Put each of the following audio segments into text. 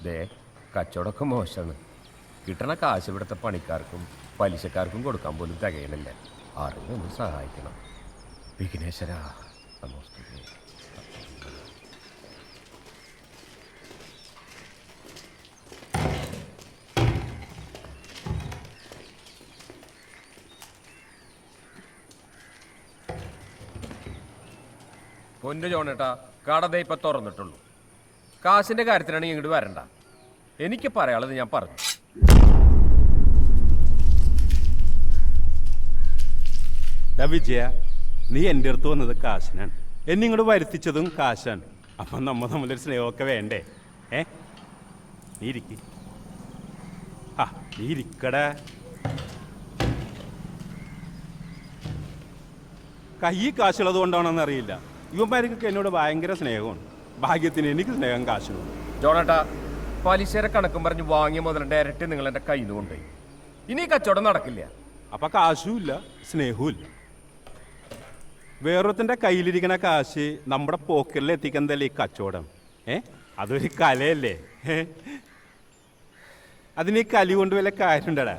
ദേ കച്ചവടമൊക്കെ മോശമാണ്. കിട്ടണ കാശ് ഇവിടുത്തെ പണിക്കാർക്കും പലിശക്കാർക്കും കൊടുക്കാൻ പോലും തികയണില്ല. ആരെങ്കിലും ഒന്ന് സഹായിക്കണം. വിഘ്നേശ്വര നമസ്തേ. പൊന്നു ജോണേട്ടാ, കട ദേ ഇപ്പം തുറന്നിട്ടുള്ളൂ. കാശിൻ്റെ കാര്യത്തിനാണെങ്കിൽ ഇങ്ങോട്ട് വരണ്ട. എനിക്ക് പറയാനുള്ളത് ഞാൻ പറഞ്ഞു. വിജയ, നീ എൻ്റെ അടുത്ത് വന്നത് കാശിനാണ്, എന്നെ ഇങ്ങോട്ട് വരുത്തിച്ചതും കാശാണ്. അപ്പം തമ്മിലൊരു സ്നേഹമൊക്കെ വേണ്ടേ? നീ ഇരിക്ക. നീ ഇരിക്കടാ. കൈ കാശുള്ളത് കൊണ്ടാണോന്ന് അറിയില്ല, ഇവന്മാർക്കൊക്കെ എന്നോട് ഭയങ്കര സ്നേഹമാണ്. ഭാഗ്യത്തിന് എനിക്ക് സ്നേഹം കാശിനുണ്ട്. ജോണേട്ടാ, പലിശയുടെ കണക്കും പറഞ്ഞ് വാങ്ങിയ മുതലിൻ്റെ ഇരട്ടി നിങ്ങൾ എൻ്റെ കയ്യിൽ നിന്ന് കൊണ്ടുപോയി. ഇനി കച്ചവടം നടക്കില്ല. അപ്പം കാശും ഇല്ല, സ്നേഹവും ഇല്ല. വേറൊരുത്തൻ്റെ കയ്യിലിരിക്കണ കാശ് നമ്മുടെ പോക്കറ്റിൽ എത്തിക്കുന്നതല്ലേ ഈ കച്ചവടം. അതൊരു കലയല്ലേ? അതിന് ഈ കലി കൊണ്ട് വല്ല കാര്യമുണ്ടടാ?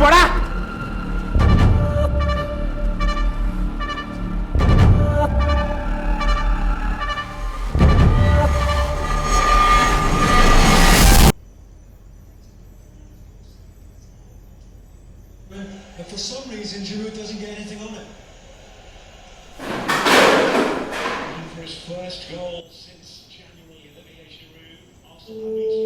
പോടാ. But for some reason, Giroud doesn't get anything on it. And for his first goal since January, Olivier Giroud. Arsenal have been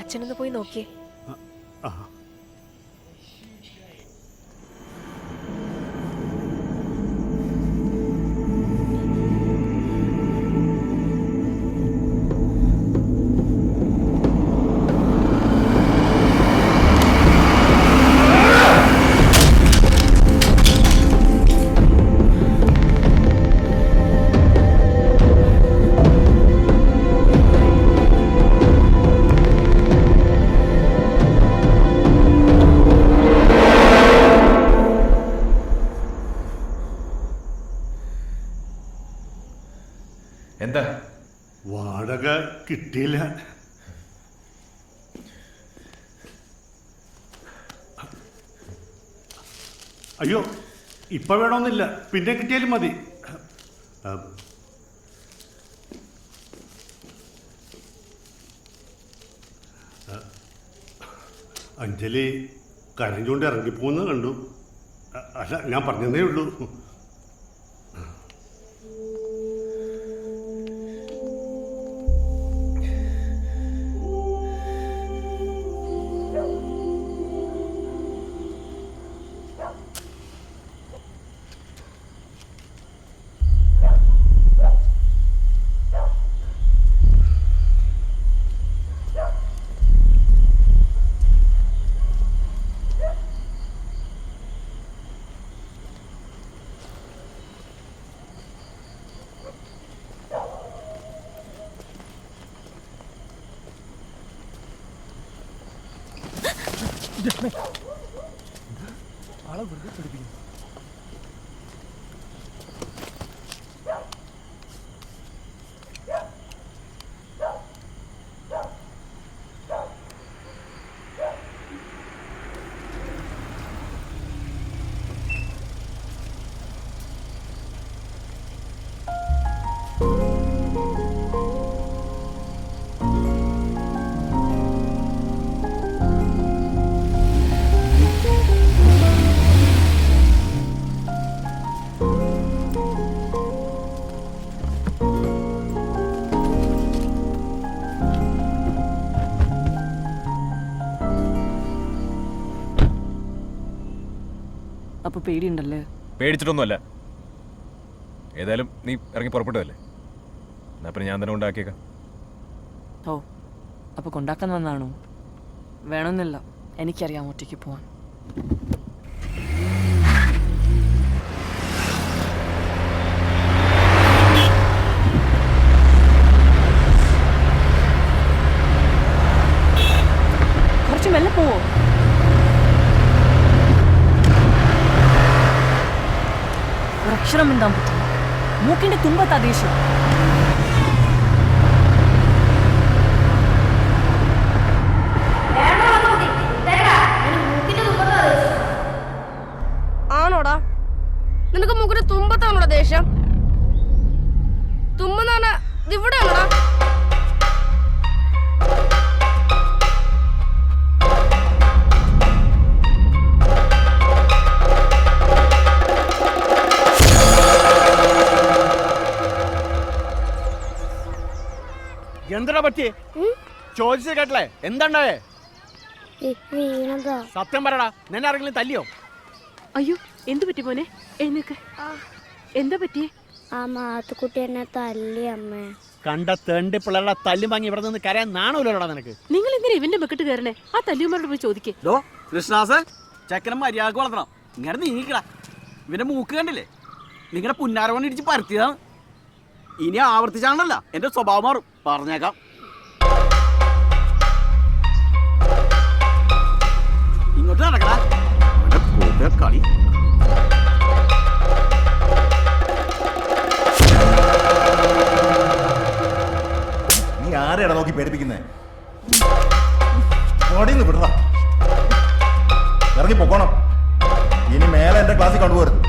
അച്ഛനൊന്ന് പോയി നോക്കിയേ. എന്താ? വാടക കിട്ടിയില്ല. അയ്യോ, ഇപ്പൊ വേണമെന്നില്ല, പിന്നെ കിട്ടിയാലും മതി. അഞ്ജലി കരഞ്ഞുകൊണ്ട് ഇറങ്ങിപ്പോന്ന് കണ്ടു. അല്ല, ഞാൻ പറഞ്ഞതേ ഉള്ളൂ. ആളെ വെറുതെ പഠിപ്പിക്കുന്നു. അപ്പോൾ പേടിയുണ്ടല്ലേ? പേടിച്ചിട്ടൊന്നുമല്ല. ഏതായാലും നീ ഇറങ്ങി പുറപ്പെട്ടതല്ലേ, എന്നാ പിന്നെ ഞാൻ തന്നെ കൊണ്ടാക്കിയേക്കാം. ഓ, അപ്പോൾ കൊണ്ടാക്കാൻ വന്നാണോ? വേണമെന്നില്ല, എനിക്കറിയാം ഒറ്റയ്ക്ക് പോവാൻ. കുറച്ച് മെല്ലെ പോവോ? ഒരക്ഷരം മിണ്ടാൻ പറ്റില്ല. മൂക്കിന്റെ തുമ്പത്താ ദേഷ്യം. ആണോടാ? നിനക്ക് മൂക്കിന്റെ തുമ്പത്താണോടാ ദേഷ്യം? തുമ്പെന്ന് പറഞ്ഞാ ഇവിടെയാണോടാ? എന്താ പറ്റിയേ? ചോദിച്ചത് കേട്ടല്ലേ? എന്താണ്ടായേ? സത്യം പറയടാ, നിന്നെ ആരെങ്കിലും തല്ലിയോ? അയ്യോ, എന്തു പറ്റി മോനെ? എഴുന്നേക്ക്. എന്താ പറ്റിയേ? ആ മാത്തുക്കുട്ടി എന്നെ തല്ലി അമ്മേ. കണ്ട തേണ്ടി പിള്ളേരുടെ തല്ലും വാങ്ങി ഇവിടെ നിന്ന് കരയാൻ നാണമില്ലല്ലോടാ നിനക്ക്? നിങ്ങൾ എന്തിനാ ഇവന്റെ മെക്കിട്ട് കയറണേ? ആ തല്ലിയമ്മയോട് പോയി ചോദിക്കേ. കൃഷ്ണാസൻ, ചക്കരം മര്യാദ വളർത്തണം. ഇങ്ങനെ നീങ്ങിക്കടാ. ഇവന്റെ മൂക്ക് കണ്ടില്ലേ? നിങ്ങളുടെ പുന്നാരവണ്ണ ഇടിച്ച് പരത്തിയതാണ്. ഇനി ആവർത്തിച്ചാണല്ല എന്റെ സ്വഭാവം മാറും, പറഞ്ഞേക്കാം. ഇങ്ങോട്ട് നടക്കടാ കളി. നീ ആരെയാ നോക്കി പേടിപ്പിക്കുന്നേ? ഓടിന്ന് വിടറ, ഇറങ്ങി പൊക്കോണം. ഇനി മേലെ എന്റെ ക്ലാസ്സിൽ കൊണ്ടുപോകരുത്.